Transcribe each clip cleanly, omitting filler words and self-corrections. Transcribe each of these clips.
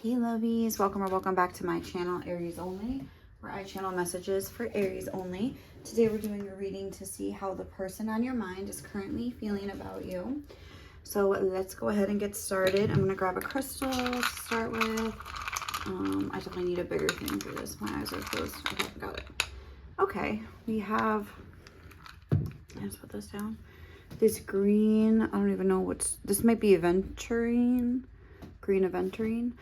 Hey lovies, welcome or welcome back to my channel, Aries Only, where I channel messages for Aries only. Today we're doing a reading to see how the person on your mind is currently feeling about you. So let's go ahead and get started. I'm going to grab a crystal to start with. I definitely need a bigger thing for this. My eyes are closed. Okay, got it. Okay, we have, let's put this down. This green, I don't even know what's, this might be aventurine, green aventurine.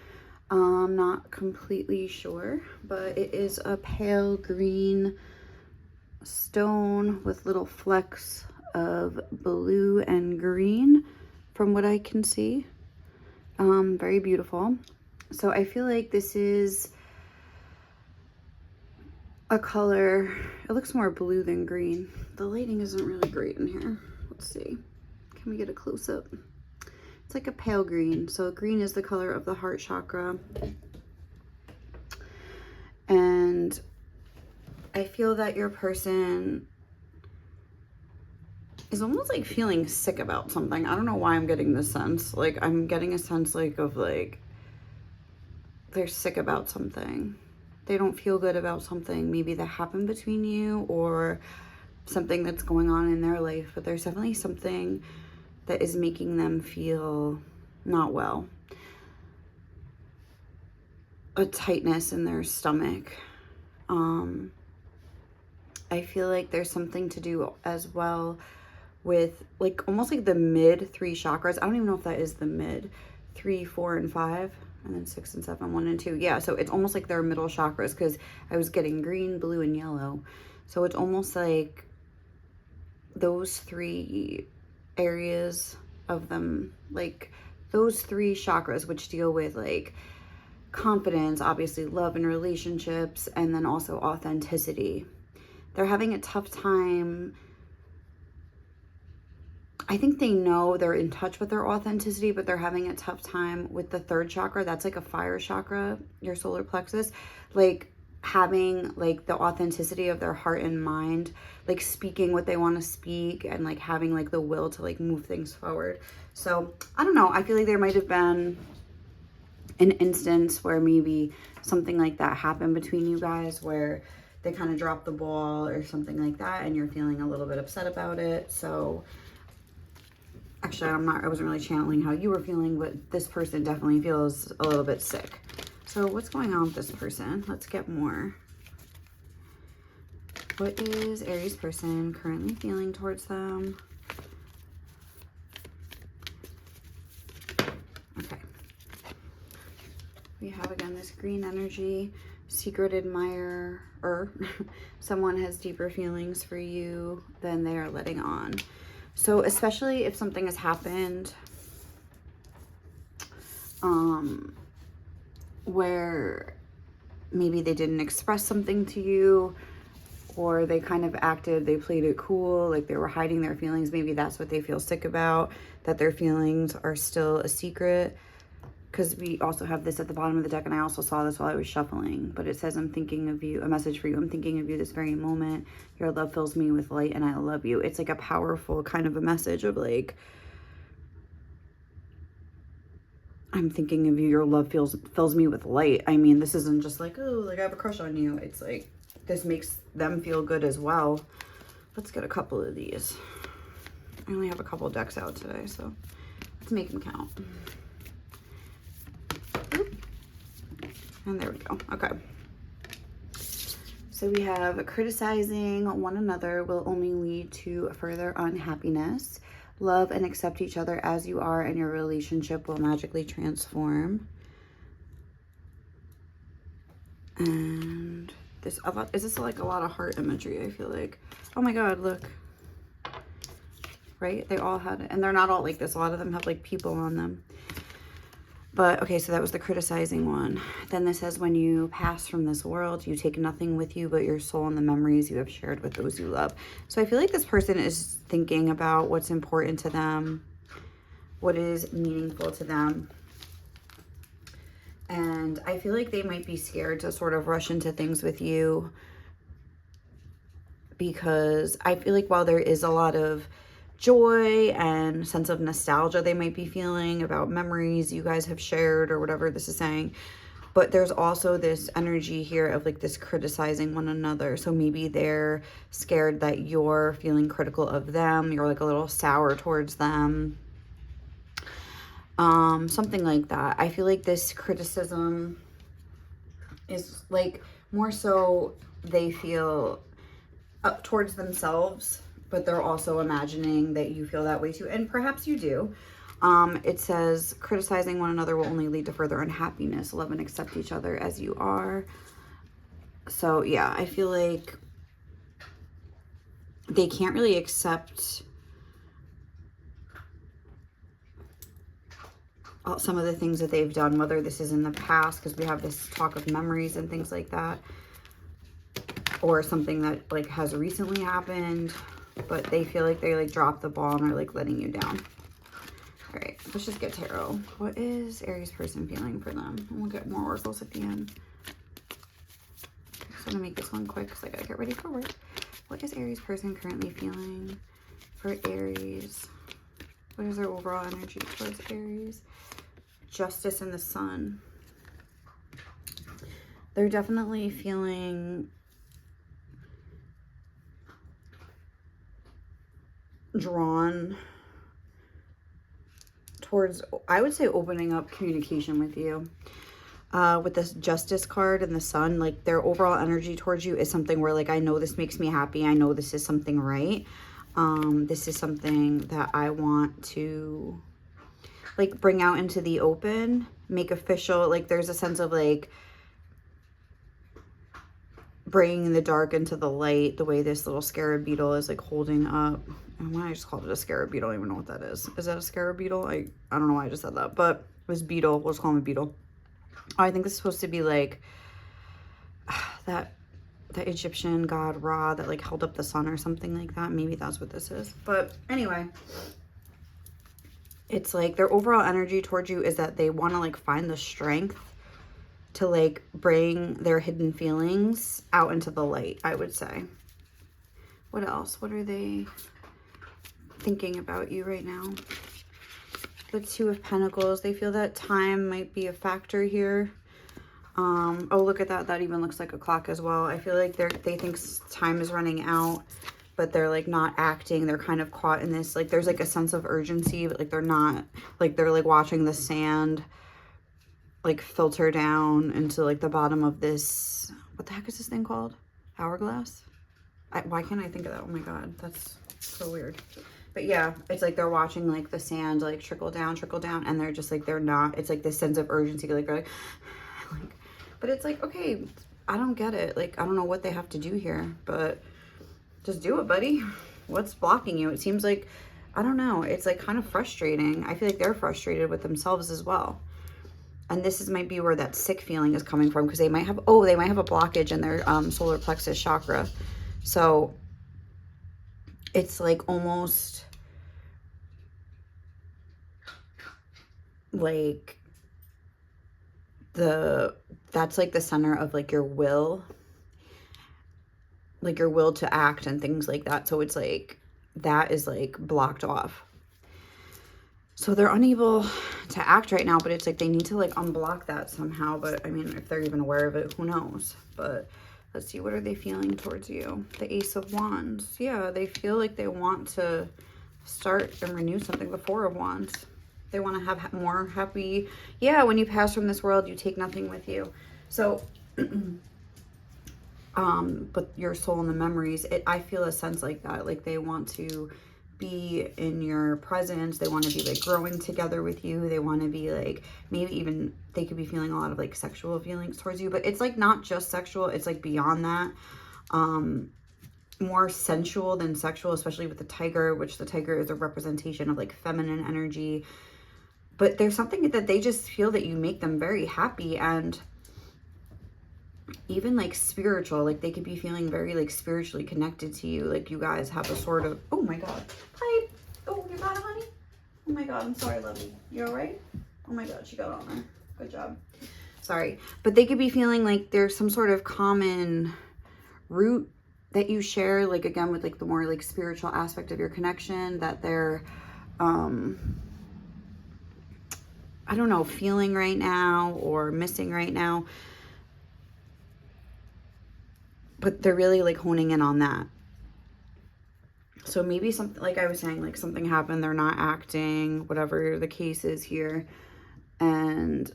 I'm not completely sure, but it is a pale green stone with little flecks of blue and green from what I can see. Very beautiful. So I feel like this is a color, it looks more blue than green. The lighting isn't really great in here. Let's see. Can we get a close up? It's like a pale green. So green is the color of the heart chakra. And I feel that your person is almost like feeling sick about something. I don't know why I'm getting this sense. Like I'm getting a sense like of like they're sick about something. They don't feel good about something maybe that happened between you or something that's going on in their life, but there's definitely something that is making them feel not well. A tightness in their stomach. I feel like there's something to do as well with like almost like the mid 3 chakras. I don't even know if that is the mid 3, 4, and 5, and then 6 and 7, 1 and 2. Yeah, so it's almost like their middle chakras because I was getting green, blue, and yellow. So it's almost like those 3 areas of them, like those 3 chakras, which deal with like confidence, obviously love and relationships, and then also authenticity. They're having a tough time. I think they know they're in touch with their authenticity, but they're having a tough time with the 3rd chakra. That's like a fire chakra, your solar plexus, like having like the authenticity of their heart and mind, like speaking what they want to speak and like having like the will to like move things forward. So I don't know. I feel like there might have been an instance where maybe something like that happened between you guys where they kind of dropped the ball or something like that and you're feeling a little bit upset about it. So actually I wasn't really channeling how you were feeling, but this person definitely feels a little bit sick. So what's going on with this person? Let's get more. What is Aries person currently feeling towards them? Okay. We have again this green energy, secret admirer, or someone has deeper feelings for you than they are letting on. So especially if something has happened where maybe they didn't express something to you, or they kind of acted, they played it cool, like they were hiding their feelings. Maybe that's what they feel sick about, that their feelings are still a secret. Because we also have this at the bottom of the deck, and I also saw this while I was shuffling, but it says, I'm thinking of you, a message for you. I'm thinking of you this very moment. Your love fills me with light and I love you. It's like a powerful kind of a message of like, I'm thinking of you. Your love fills me with light. I mean, this isn't just like, oh, like I have a crush on you. It's like, this makes them feel good as well. Let's get a couple of these. I only have a couple decks out today, so let's make them count. And there we go. Okay. So we have criticizing one another will only lead to further unhappiness. Love and accept each other as you are, and your relationship will magically transform. And this is this like a lot of heart imagery? I feel like. Oh my God! Look. Right? They all had it, and they're not all like this. A lot of them have like people on them. But okay, so that was the criticizing one. Then this says, when you pass from this world, you take nothing with you but your soul and the memories you have shared with those you love. So I feel like this person is thinking about what's important to them, what is meaningful to them. And I feel like they might be scared to sort of rush into things with you, because I feel like while there is a lot of joy and sense of nostalgia they might be feeling about memories you guys have shared or whatever this is saying. But there's also this energy here of like this criticizing one another. So maybe they're scared that you're feeling critical of them. You're like a little sour towards them. Something like that. I feel like this criticism is like more so they feel up towards themselves, but they're also imagining that you feel that way too. And perhaps you do. It says criticizing one another will only lead to further unhappiness. Love and accept each other as you are. So yeah, I feel like they can't really accept some of the things that they've done, whether this is in the past, because we have this talk of memories and things like that, or something that like has recently happened, but they feel like they like dropped the ball and are like letting you down. All right, let's just get tarot. What is Aries person feeling for them? And we'll get more oracles at the end. I'm just gonna make this one quick because I gotta get ready for work. What is Aries person currently feeling for Aries? What is their overall energy towards Aries? Justice and the Sun. They're definitely feeling drawn towards, I would say, opening up communication with you. With this Justice card and the Sun, like their overall energy towards you is something where like, I know this makes me happy. I know this is something right. This is something that I want to like bring out into the open, make official. Like there's a sense of like bringing the dark into the light, the way this little scarab beetle is like holding up. And why I just called it a scarab beetle, I don't even know what that is. Is that a scarab beetle? I don't know why I just said that, but it was beetle. Let's call him a beetle. Oh, I think this is supposed to be like that Egyptian god Ra that like held up the sun or something like that. Maybe that's what this is. But anyway, it's like their overall energy towards you is that they want to like find the strength to like bring their hidden feelings out into the light, I would say. What else? What are they thinking about you right now? The Two of Pentacles. They feel that time might be a factor here. Oh, look at that. That even looks like a clock as well. I feel like they think time is running out, but they're like not acting. They're kind of caught in this, like there's like a sense of urgency, but like they're not, like they're like watching the sand like filter down into like the bottom of this, what the heck is this thing called? Hourglass? Why can't I think of that? Oh my God, that's so weird. But yeah, it's like they're watching like the sand like trickle down, and they're just like, they're not, it's like this sense of urgency, like they're like, but it's like, okay, I don't get it. Like, I don't know what they have to do here, but just do it, buddy. What's blocking you? It seems like, I don't know. It's like kind of frustrating. I feel like they're frustrated with themselves as well. And this might be where that sick feeling is coming from, because they might have, they might have a blockage in their solar plexus chakra. So it's like almost like that's like the center of like your will, like your will to act and things like that. So it's like that is like blocked off. So they're unable to act right now, but it's like they need to like unblock that somehow. But I mean, if they're even aware of it, who knows? But let's see, what are they feeling towards you? The Ace of Wands. Yeah, they feel like they want to start and renew something. The Four of Wands. They want to have more happy. Yeah, when you pass from this world, you take nothing with you. So, but your soul and the memories, I feel a sense like that. Like they want to be in your presence. They want to be like growing together with you. They want to be like, maybe even they could be feeling a lot of like sexual feelings towards you, but it's like not just sexual. It's like beyond that. More sensual than sexual, especially with the tiger, which the tiger is a representation of like feminine energy. But there's something that they just feel that you make them very happy, and even like spiritual, like they could be feeling very like spiritually connected to you. Like you guys have a sort of, oh my God, hi, oh, you got it, honey? Oh my God, I'm sorry, Lovey. You all right? Oh my God, she got on there. Good job. Sorry. But they could be feeling like there's some sort of common root that you share, like, again, with like the more like spiritual aspect of your connection, that they're, I don't know, feeling right now or missing right now. But they're really like honing in on that. So maybe something, like I was saying, like something happened, they're not acting, whatever the case is here. And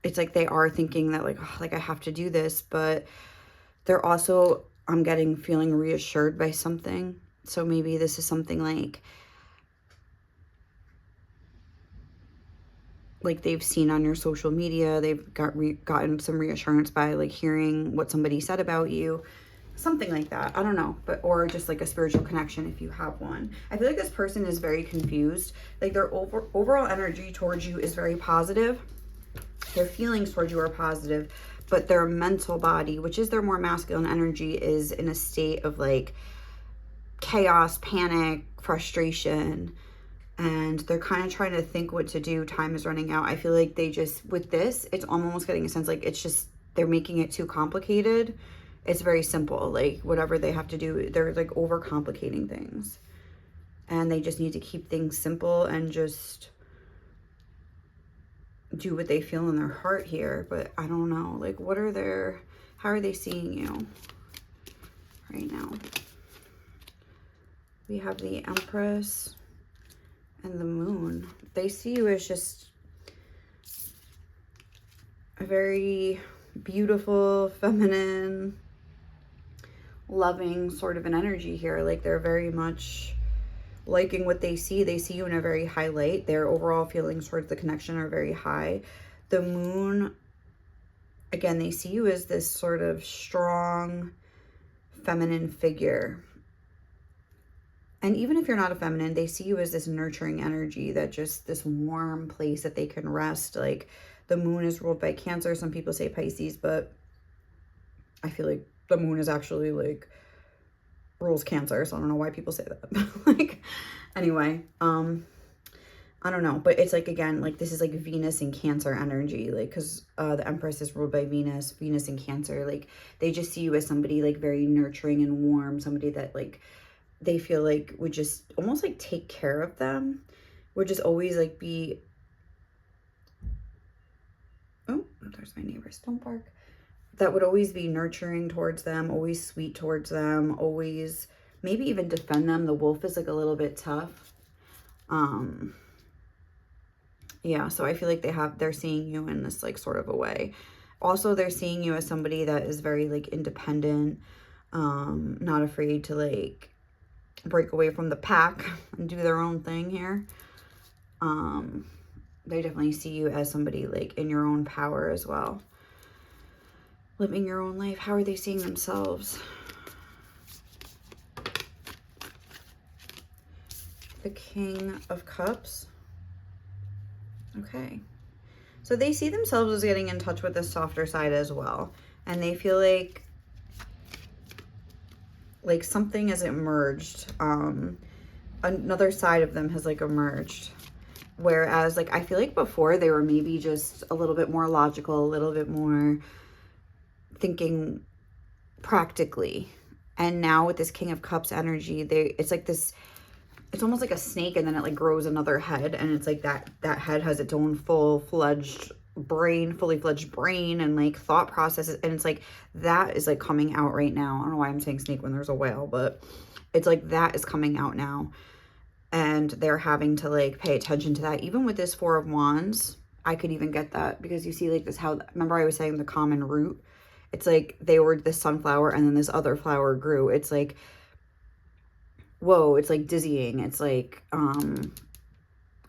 it's like they are thinking that like, oh, like I have to do this, but they're also, I'm getting feeling reassured by something. So maybe this is something like they've seen on your social media. They've gotten some reassurance by like hearing what somebody said about you, something like that. I don't know, but, or just like a spiritual connection if you have one. I feel like this person is very confused. Like their overall energy towards you is very positive. Their feelings towards you are positive, but their mental body, which is their more masculine energy, is in a state of like chaos, panic, frustration, and they're kind of trying to think what to do. Time is running out. I feel like they just, with this, it's almost getting a sense like it's just, they're making it too complicated. It's very simple. Like whatever they have to do, they're like overcomplicating things, and they just need to keep things simple and just do what they feel in their heart here. But I don't know, like what are their, how are they seeing you right now? We have the Empress and the Moon. They see you as just a very beautiful, feminine, loving sort of an energy here. Like they're very much liking what they see. They see you in a very high light. Their overall feelings towards the connection are very high. The Moon, again, they see you as this sort of strong, feminine figure. And even if you're not a feminine, they see you as this nurturing energy, that just this warm place that they can rest. Like the Moon is ruled by Cancer. Some people say Pisces, but I feel like the Moon is actually like rules Cancer. So I don't know why people say that. Like, anyway, I don't know, but it's like, again, like this is like Venus and Cancer energy, like, because the Empress is ruled by Venus and Cancer. Like they just see you as somebody like very nurturing and warm, somebody that like they feel like would just almost like take care of them, would just always like be, oh, there's my neighbors, don't bark, that would always be nurturing towards them, always sweet towards them, always maybe even defend them. The wolf is like a little bit tough. Yeah, so I feel like they're seeing you in this like sort of a way. Also, they're seeing you as somebody that is very like independent, not afraid to like break away from the pack and do their own thing here. They definitely see you as somebody like in your own power as well, living your own life. How are they seeing themselves? The King of Cups. Okay, so they see themselves as getting in touch with the softer side as well, and they feel like something has emerged. Another side of them has like emerged, whereas like I feel like before they were maybe just a little bit more logical, a little bit more thinking practically, and now with this King of Cups energy, it's like this, it's almost like a snake, and then it like grows another head, and it's like that head has its own fully fledged brain and like thought processes, and it's like that is like coming out right now. I don't know why I'm saying snake when there's a whale, but it's like that is coming out now, and they're having to like pay attention to that. Even with this Four of Wands, I could even get that, because you see like this, how, remember I was saying the common root, it's like they were this sunflower and then this other flower grew. It's like, whoa, it's like dizzying. It's like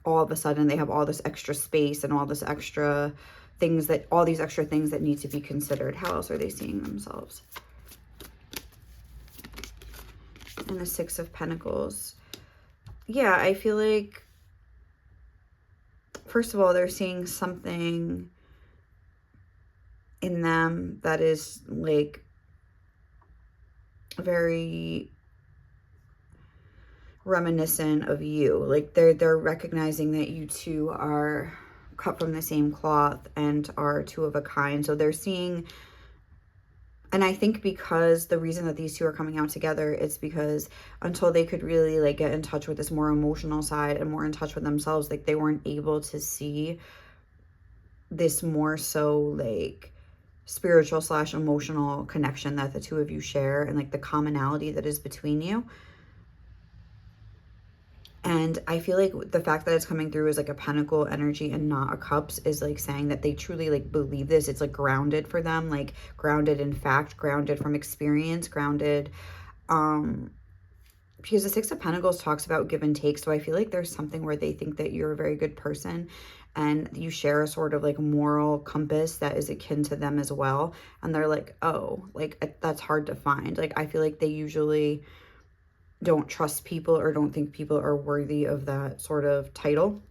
all of a sudden they have all this extra space and all this extra things that, all these extra things that need to be considered. How else are they seeing themselves? And the Six of Pentacles. Yeah, I feel like, first of all, they're seeing something in them that is like very reminiscent of you. Like they're recognizing that you two are cut from the same cloth and are two of a kind. So they're seeing And I think because the reason that these two are coming out together is because until they could really like get in touch with this more emotional side and more in touch with themselves, like they weren't able to see this more so like spiritual / emotional connection that the two of you share and like the commonality that is between you. And I feel like the fact that it's coming through as like a pentacle energy and not a cups is like saying that they truly like believe this. It's like grounded for them, like grounded in fact, grounded from experience, grounded. Because the Six of Pentacles talks about give and take. So I feel like there's something where they think that you're a very good person and you share a sort of like moral compass that is akin to them as well. And they're like, oh, like that's hard to find. Like I feel like they usually don't trust people or don't think people are worthy of that sort of title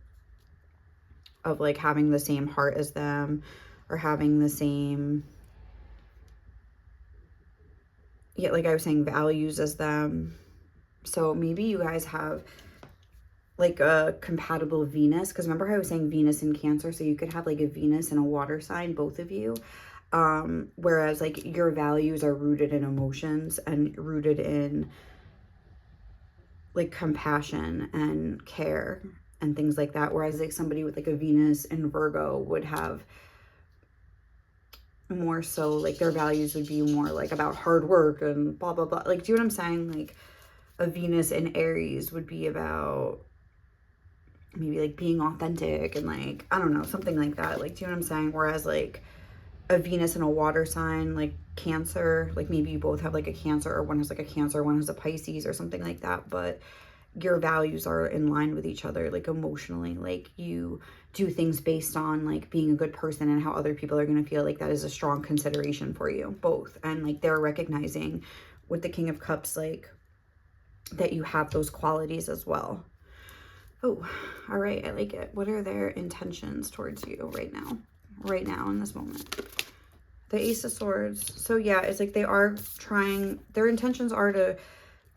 of like having the same heart as them or having the same, yeah, like I was saying, values as them. So maybe you guys have like a compatible Venus, because remember how I was saying Venus in Cancer, so you could have like a Venus and a water sign, both of you. Whereas like your values are rooted in emotions and rooted in like compassion and care and things like that. Whereas like somebody with like a Venus in Virgo would have more so like their values would be more like about hard work and blah, blah, blah. Like, do you know what I'm saying? Like a Venus in Aries would be about maybe like being authentic and like, I don't know, something like that. Like, do you know what I'm saying? Whereas like a Venus in a water sign, like Cancer, like maybe you both have like a Cancer or one has like a Cancer, one has a Pisces or something like that. But your values are in line with each other, like emotionally, like you do things based on like being a good person and how other people are going to feel. Like that is a strong consideration for you both. And like they're recognizing with the King of Cups, like that you have those qualities as well. Oh, all right. I like it. What are their intentions towards you right now in this moment? The Ace of Swords. So yeah, it's like they are trying, their intentions are to,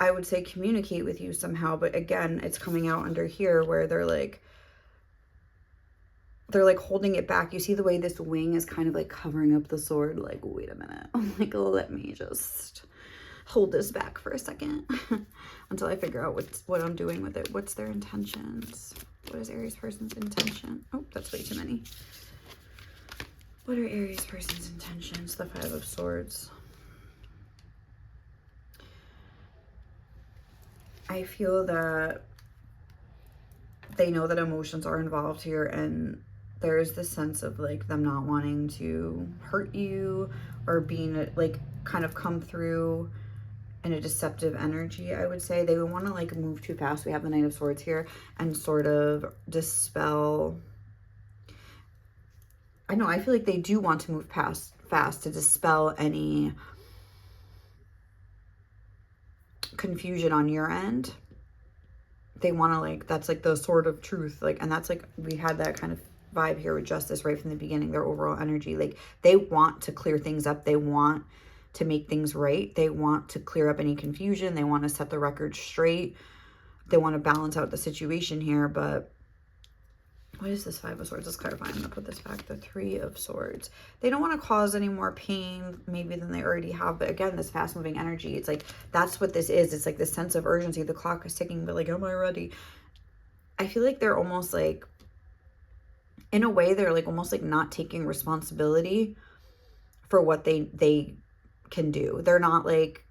I would say, communicate with you somehow. But again, it's coming out under here where they're like holding it back. You see the way this wing is kind of like covering up the sword. Like, wait a minute. Like, let me just hold this back for a second until I figure out what I'm doing with it. What's their intentions? What is Aries person's intention? Oh, that's way too many. What are Aries person's intentions? The Five of Swords. I feel that they know that emotions are involved here, and there is this sense of like them not wanting to hurt you or being like kind of come through in a deceptive energy. I would say they would want to like move too fast. We have the Knight of Swords here and sort of dispel. I know, I feel like they do want to move fast to dispel any confusion on your end. They want to like, that's like the sword of truth. Like, and that's like, we had that kind of vibe here with Justice right from the beginning, their overall energy. Like they want to clear things up. They want to make things right. They want to clear up any confusion. They want to set the record straight. They want to balance out the situation here. But what is this Five of Swords? Let's clarify. I'm going to put this back. The Three of Swords. They don't want to cause any more pain maybe than they already have. But again, this fast moving energy, it's like, that's what this is. It's like this sense of urgency. The clock is ticking, but like, am I ready? I feel like they're almost like, in a way, they're like almost like not taking responsibility for what they can do. They're not like,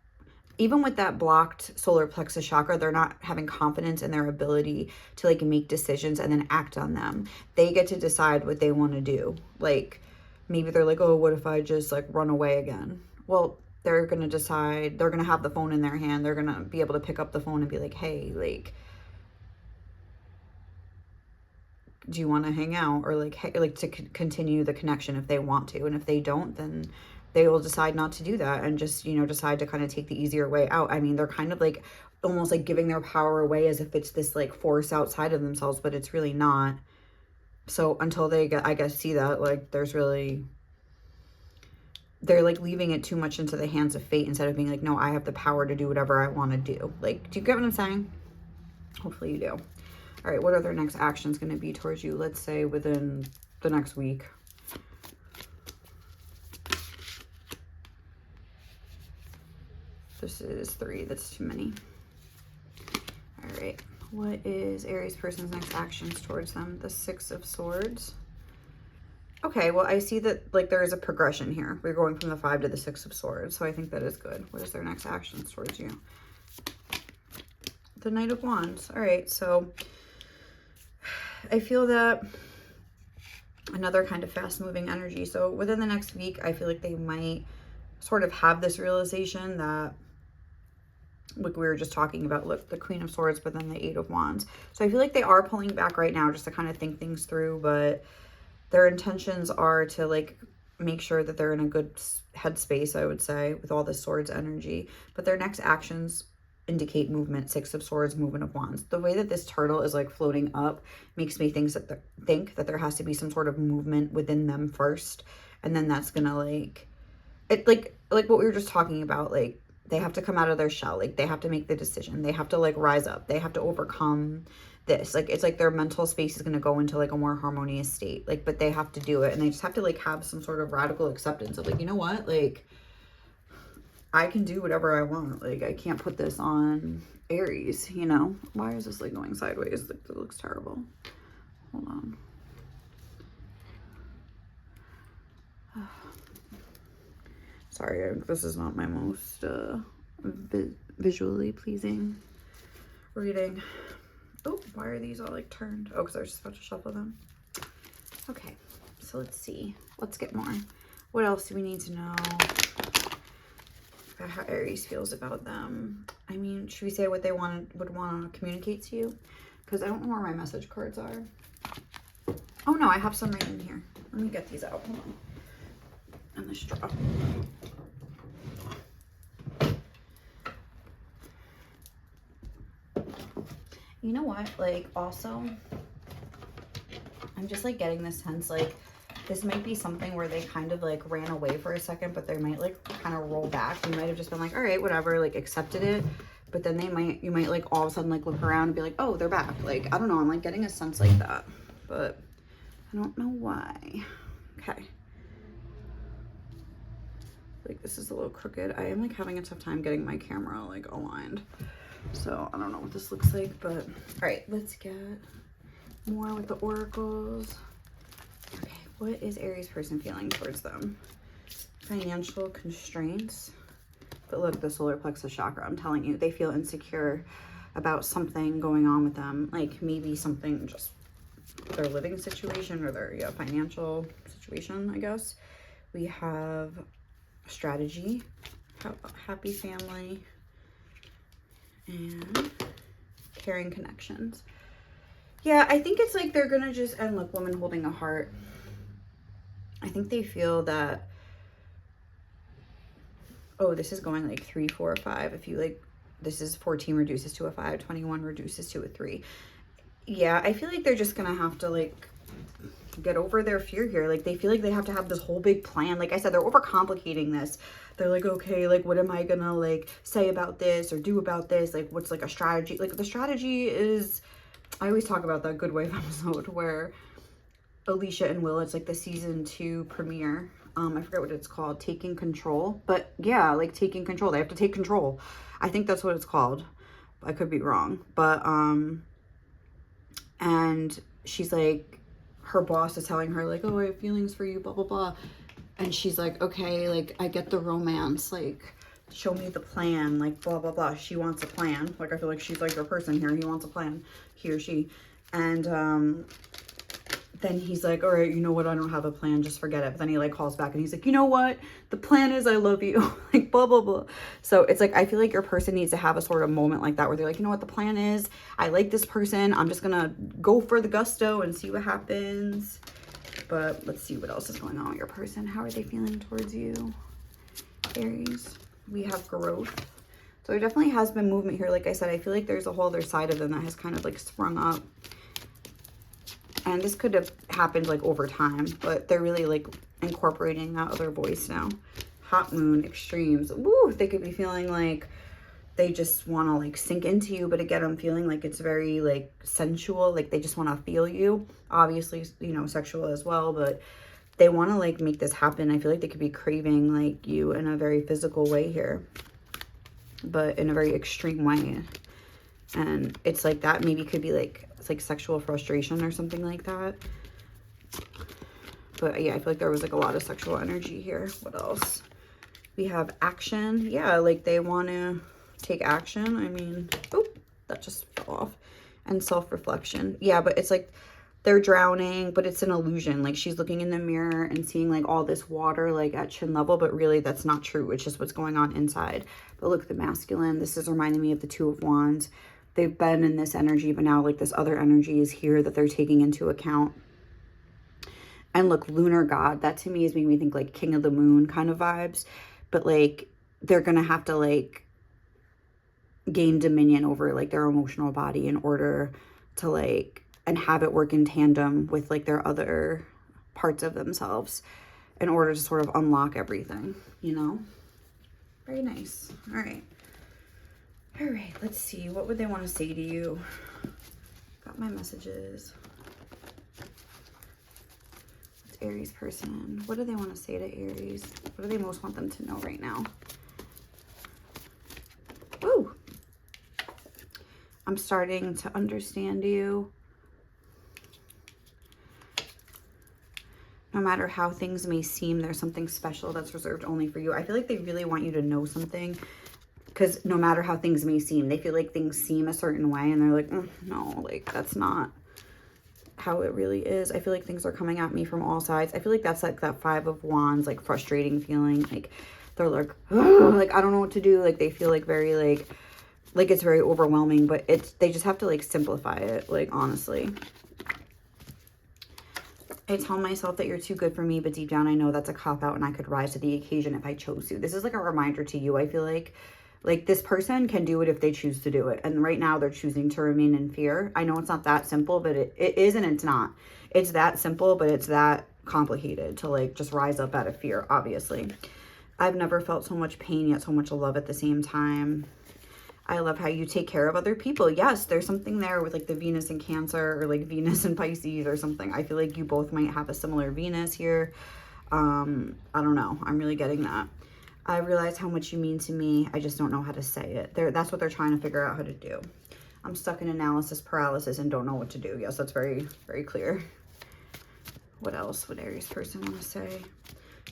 even with that blocked solar plexus chakra, they're not having confidence in their ability to like make decisions and then act on them. They get to decide what they want to do. Like maybe they're like, oh, what if I just like run away again? Well, they're going to decide, they're going to have the phone in their hand. They're going to be able to pick up the phone and be like, hey, like, do you want to hang out? Or like, hey, like to continue the connection if they want to. And if they don't, then they will decide not to do that and just, you know, decide to kind of take the easier way out. I mean, they're kind of like almost like giving their power away as if it's this like force outside of themselves, but it's really not. So until they get, I guess, see that, like there's really, they're like leaving it too much into the hands of fate instead of being like, no, I have the power to do whatever I want to do. Like, do you get what I'm saying? Hopefully you do. All right, what are their next actions going to be towards you? Let's say within the next week. This is 3. That's too many. All right. What is Aries person's next actions towards them? The 6 of Swords. Okay, well, I see that, like, there is a progression here. We're going from the 5 to the 6 of Swords, so I think that is good. What is their next actions towards you? The Knight of Wands. All right, so I feel that another kind of fast-moving energy. So within the next week, I feel like they might sort of have this realization that, like we were just talking about, look, the Queen of Swords, but then the 8 of Wands. So I feel like they are pulling back right now just to kind of think things through, but their intentions are to, like, make sure that they're in a good headspace, I would say, with all the Swords energy. But their next actions indicate movement. 6 of Swords, movement of Wands. The way that this turtle is, like, floating up makes me think that there has to be some sort of movement within them first. And then that's gonna, like, it, like what we were just talking about, like, they have to come out of their shell. Like, they have to make the decision. They have to, like, rise up. They have to overcome this. Like, it's like their mental space is going to go into, like, a more harmonious state. Like, but they have to do it. And they just have to, like, have some sort of radical acceptance of, like, you know what? Like, I can do whatever I want. Like, I can't put this on Aries, you know? Why is this, like, going sideways? Like, it looks terrible. Hold on. Sorry, this is not my most visually pleasing reading. Oh, why are these all, like, turned? Oh, because I was just about to shuffle them. Okay, so let's see. Let's get more. What else do we need to know about how Aries feels about them? I mean, should we say what they would want to communicate to you? Because I don't know where my message cards are. Oh, no, I have some right in here. Let me get these out. Hold on. And the straw. You know what? Like, also, I'm just, like, getting this sense, like, this might be something where they kind of, like, ran away for a second, but they might, like, kind of roll back. You might have just been like, all right, whatever, like, accepted it. But then you might, like, all of a sudden, like, look around and be like, oh, they're back. Like, I don't know. I'm, like, getting a sense like that. But I don't know why. Okay. Like, this is a little crooked. I am, like, having a tough time getting my camera, like, aligned. So I don't know what this looks like, but all right, let's get more with the oracles. Okay, what is Aries person feeling towards them? Financial constraints. But look, the solar plexus chakra, I'm telling you, they feel insecure about something going on with them. Like, maybe something, just their living situation or their financial situation, I guess. We have strategy, happy family, and caring connections. Yeah, I think it's like they're gonna just, and look, woman holding a heart. I think they feel that, oh, this is going like 3, 4, 5. If you, like, this is 14 reduces to a 5, 21 reduces to a 3. Yeah, I feel like they're just gonna have to, like, get over their fear here. Like, they feel like they have to have this whole big plan. Like I said, they're overcomplicating this. They're like, okay, like, what am I gonna, like, say about this or do about this? Like, what's, like, a strategy? Like, the strategy is, I always talk about that Good Wife episode where Alicia and Will, it's like the season 2 premiere. I forget what it's called, Taking Control. But yeah, like, taking control. They have to take control. I think that's what it's called. I could be wrong. But and she's like, her boss is telling her, like, oh, I have feelings for you, blah, blah, blah. And she's like, okay, like, I get the romance, like, show me the plan, like, blah, blah, blah. She wants a plan. Like, I feel like she's, like, your person here. He wants a plan, he or she. And then he's like, all right, you know what? I don't have a plan. Just forget it. But then he, like, calls back and he's like, you know what? The plan is I love you. Like, blah, blah, blah. So it's like, I feel like your person needs to have a sort of moment like that where they're like, you know what? The plan is I like this person. I'm just going to go for the gusto and see what happens. But let's see what else is going on with your person. How are they feeling towards you, Aries? We have growth. So there definitely has been movement here. Like I said, I feel like there's a whole other side of them that has kind of, like, sprung up. And this could have happened, like, over time, but they're really, like, incorporating that other voice now. Hot moon, extremes. Woo! They could be feeling like they just want to, like, sink into you. But again, I'm feeling like it's very, like, sensual. Like, they just want to feel you. Obviously, you know, sexual as well. But they want to, like, make this happen. I feel like they could be craving, like, you in a very physical way here. but in a very extreme way. And it's like that maybe could be like, it's like sexual frustration or something like that. But yeah, I feel like there was like a lot of sexual energy here. What else? We have action. Yeah, like they want to take action. I mean, oh, that just fell off. And self-reflection. Yeah, but it's like they're drowning, but it's an illusion. Like she's looking in the mirror and seeing like all this water like at chin level, but really that's not true. It's just what's going on inside. But look at the masculine. This is reminding me of the Two of Wands. They've been in this energy, but now like this other energy is here that they're taking into account. And look, lunar god, that to me is making me think like King of the Moon kind of vibes. But like they're going to have to like gain dominion over like their emotional body in order to like, and have it work in tandem with like their other parts of themselves in order to sort of unlock everything, you know? Very nice. All right. All right, let's see. What would they want to say to you? Got my messages. Aries person, what do they want to say to Aries? What do they most want them to know right now? Woo! I'm starting to understand you. No matter how things may seem, there's something special that's reserved only for you. I feel like they really want you to know something, because no matter how things may seem, they feel like things seem a certain way and they're like, no, like that's not how it really is. I feel like things are coming at me from all sides. I feel like that's like that Five of Wands, like frustrating feeling. Like they're like, like I don't know what to do. Like they feel like very like it's very overwhelming, but they just have to like simplify it. Like honestly, I tell myself that you're too good for me, but deep down I know that's a cop out and I could rise to the occasion if I chose to. This is like a reminder to you. I feel like this person can do it if they choose to do it. And right now they're choosing to remain in fear. I know it's not that simple, but it is and it's not. It's that simple, but it's that complicated to like just rise up out of fear, obviously. I've never felt so much pain yet so much love at the same time. I love how you take care of other people. Yes, there's something there with like the Venus in Cancer or like Venus in Pisces or something. I feel like you both might have a similar Venus here. I don't know. I'm really getting that. I realize how much you mean to me. I just don't know how to say it. That's what they're trying to figure out how to do. I'm stuck in analysis paralysis and don't know what to do. Yes, that's very, very clear. What else would Aries person want to say?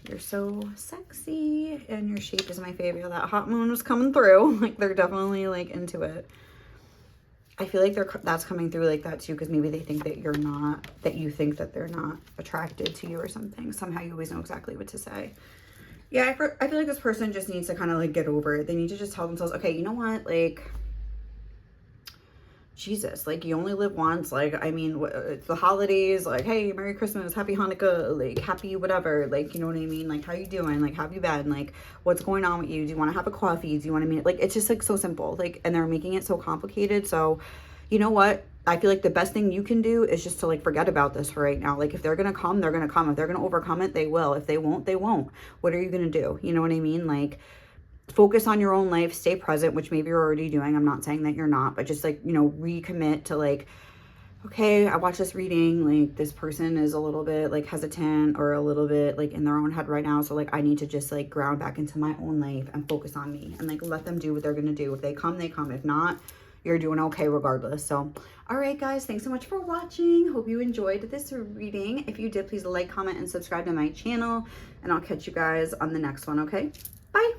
You're so sexy and your shape is my favorite. That hot moon was coming through. Like they're definitely like into it. I feel like that's coming through like that too, because maybe they think that you're not, that you think that they're not attracted to you or something. Somehow you always know exactly what to say. Yeah, I feel like this person just needs to kind of like get over it. They need to just tell themselves, okay, you know what? Like, Jesus, like you only live once. Like, I mean, it's the holidays. Like, hey, Merry Christmas, Happy Hanukkah, like happy whatever. Like, you know what I mean? Like, how you doing? Like, how have you been? Like, what's going on with you? Do you want to have a coffee? Do you want to meet? Like, it's just like so simple. Like, and they're making it so complicated. So, you know what? I feel like the best thing you can do is just to like forget about this for right now. Like if they're going to come, they're going to come. If they're going to overcome it, they will. If they won't, they won't. What are you going to do? You know what I mean? Like focus on your own life, stay present, which maybe you're already doing. I'm not saying that you're not, but just like, you know, recommit to like, okay, I watched this reading, like this person is a little bit like hesitant or a little bit like in their own head right now. So like, I need to just like ground back into my own life and focus on me and like, let them do what they're going to do. If they come, they come. If not, you're doing okay regardless. So, all right, guys, thanks so much for watching. Hope you enjoyed this reading. If you did, please like, comment, and subscribe to my channel, and I'll catch you guys on the next one, okay? Bye.